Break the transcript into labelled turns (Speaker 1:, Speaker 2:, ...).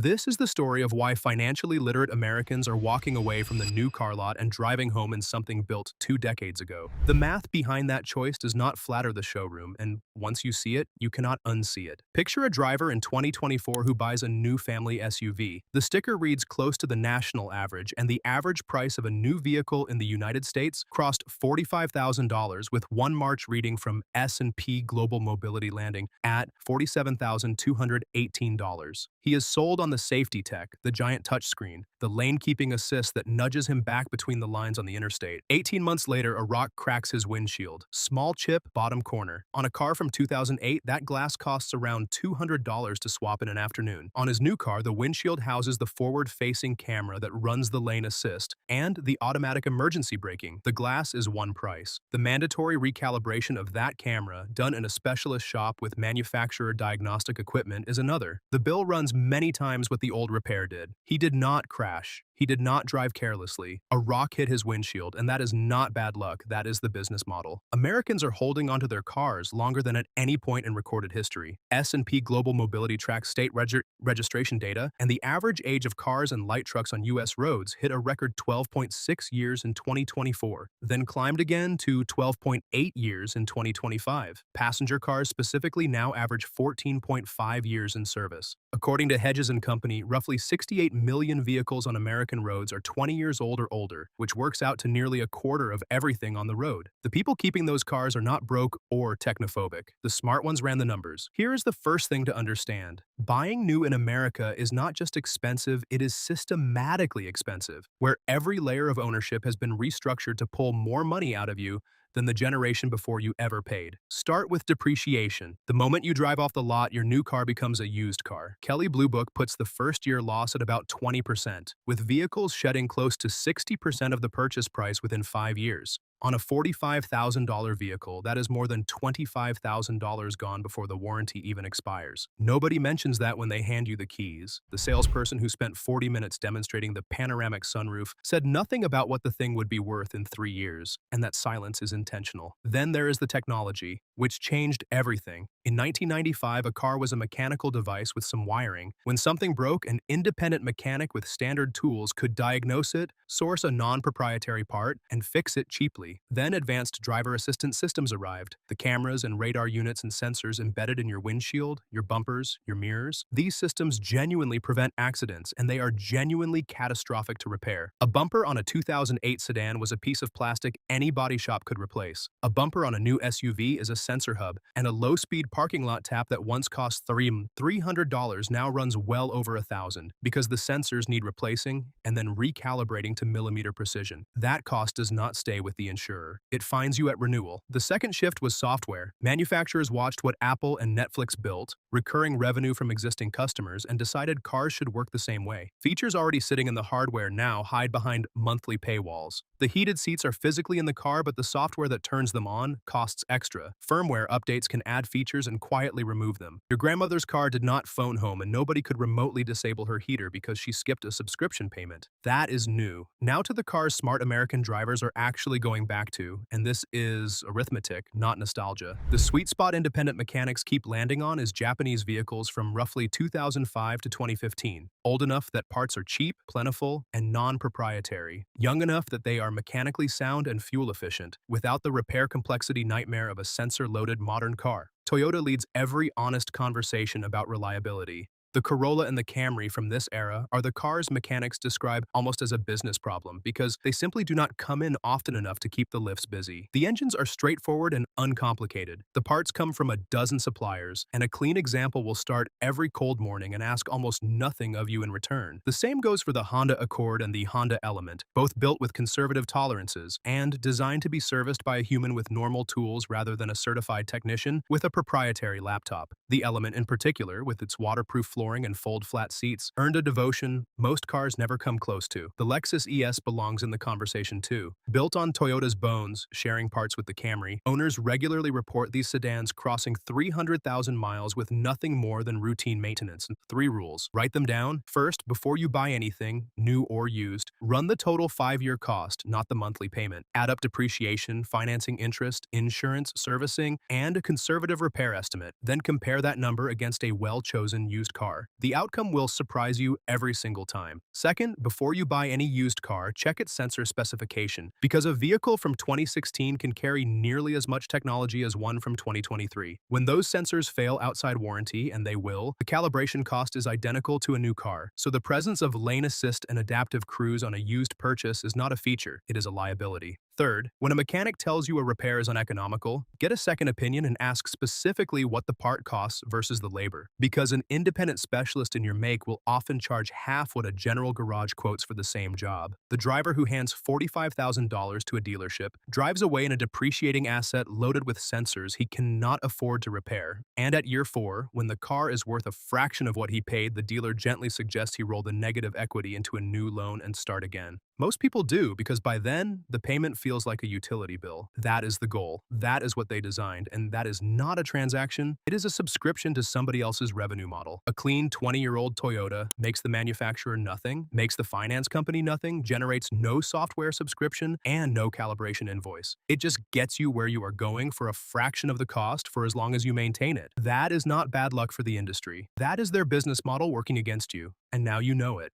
Speaker 1: This is the story of why financially literate Americans are walking away from the new car lot and driving home in something built 2 decades ago. The math behind that choice does not flatter the showroom, and once you see it, you cannot unsee it. Picture a driver in 2024 who buys a new family SUV. The sticker reads close to the national average, and the average price of a new vehicle in the United States crossed $45,000, with one March reading from S&P Global Mobility landing at $47,218. He is sold on the safety tech, the giant touchscreen, the lane-keeping assist that nudges him back between the lines on the interstate. 18 months later, a rock cracks his windshield. Small chip, bottom corner. On a car from 2008, that glass costs around $200 to swap in an afternoon. On his new car, the windshield houses the forward-facing camera that runs the lane assist and the automatic emergency braking. The glass is one price. The mandatory recalibration of that camera, done in a specialist shop with manufacturer diagnostic equipment, is another. The bill runs many times what the old repair did. He did not crash. He did not drive carelessly. A rock hit his windshield, and that is not bad luck. That is the business model. Americans are holding onto their cars longer than at any point in recorded history. S&P Global Mobility tracks state registration data, and the average age of cars and light trucks on U.S. roads hit a record 12.6 years in 2024, then climbed again to 12.8 years in 2025. Passenger cars specifically now average 14.5 years in service. According to Hedges & Company, roughly 68 million vehicles on American roads are 20 years old or older, which works out to nearly a quarter of everything on the road. The people keeping those cars are not broke or technophobic. The smart ones ran the numbers. Here is the first thing to understand. Buying new in America is not just expensive, it is systematically expensive, where every layer of ownership has been restructured to pull more money out of you than the generation before you ever paid. Start with depreciation. The moment you drive off the lot, your new car becomes a used car. Kelley Blue Book puts the first-year loss at about 20%, with vehicles shedding close to 60% of the purchase price within 5 years. On a $45,000 vehicle, that is more than $25,000 gone before the warranty even expires. Nobody mentions that when they hand you the keys. The salesperson who spent 40 minutes demonstrating the panoramic sunroof said nothing about what the thing would be worth in 3 years, and that silence is intentional. Then there is the technology, which changed everything. In 1995, a car was a mechanical device with some wiring. When something broke, an independent mechanic with standard tools could diagnose it, source a non-proprietary part, and fix it cheaply. Then advanced driver assistance systems arrived. The cameras and radar units and sensors embedded in your windshield, your bumpers, your mirrors. These systems genuinely prevent accidents, and they are genuinely catastrophic to repair. A bumper on a 2008 sedan was a piece of plastic any body shop could replace. A bumper on a new SUV is a sensor hub, and a low-speed parking lot tap that once cost $300 now runs well over $1,000 because the sensors need replacing and then recalibrating to millimeter precision. That cost does not stay with the insurer. It finds you at renewal. The second shift was software. Manufacturers watched what Apple and Netflix built, recurring revenue from existing customers, and decided cars should work the same way. Features already sitting in the hardware now hide behind monthly paywalls. The heated seats are physically in the car, but the software that turns them on costs extra. Firmware updates can add features and quietly remove them. Your grandmother's car did not phone home, and nobody could remotely disable her heater because she skipped a subscription payment. That is new. Now to the cars smart American drivers are actually going back to, and this is arithmetic, not nostalgia. The sweet spot independent mechanics keep landing on is Japanese vehicles from roughly 2005 to 2015. Old enough that parts are cheap, plentiful, and non-proprietary. Young enough that they are mechanically sound and fuel efficient, without the repair complexity nightmare of a sensor-loaded modern car. Toyota leads every honest conversation about reliability. The Corolla and the Camry from this era are the cars mechanics describe almost as a business problem because they simply do not come in often enough to keep the lifts busy. The engines are straightforward and uncomplicated. The parts come from a dozen suppliers, and a clean example will start every cold morning and ask almost nothing of you in return. The same goes for the Honda Accord and the Honda Element, both built with conservative tolerances and designed to be serviced by a human with normal tools rather than a certified technician with a proprietary laptop. The Element in particular, with its waterproof flooring and fold-flat seats, earned a devotion most cars never come close to. The Lexus ES belongs in the conversation too. Built on Toyota's bones, sharing parts with the Camry, owners regularly report these sedans crossing 300,000 miles with nothing more than routine maintenance. 3 rules. Write them down. First, before you buy anything, new or used, run the total 5-year cost, not the monthly payment. Add up depreciation, financing interest, insurance, servicing, and a conservative repair estimate. Then compare that number against a well-chosen used car. car. The outcome will surprise you every single time. Second, before you buy any used car, check its sensor specification, because a vehicle from 2016 can carry nearly as much technology as one from 2023. When those sensors fail outside warranty, and they will, the calibration cost is identical to a new car. So the presence of lane assist and adaptive cruise on a used purchase is not a feature, it is a liability. Third, when a mechanic tells you a repair is uneconomical, get a second opinion and ask specifically what the part costs versus the labor, because an independent specialist in your make will often charge half what a general garage quotes for the same job. The driver who hands $45,000 to a dealership drives away in a depreciating asset loaded with sensors he cannot afford to repair. And at year 4, when the car is worth a fraction of what he paid, the dealer gently suggests he roll the negative equity into a new loan and start again. Most people do, because by then, the payment feels like a utility bill. That is the goal. That is what they designed, and that is not a transaction. It is a subscription to somebody else's revenue model. A clean 20-year-old Toyota makes the manufacturer nothing, makes the finance company nothing, generates no software subscription, and no calibration invoice. It just gets you where you are going for a fraction of the cost for as long as you maintain it. That is not bad luck for the industry. That is their business model working against you, and now you know it.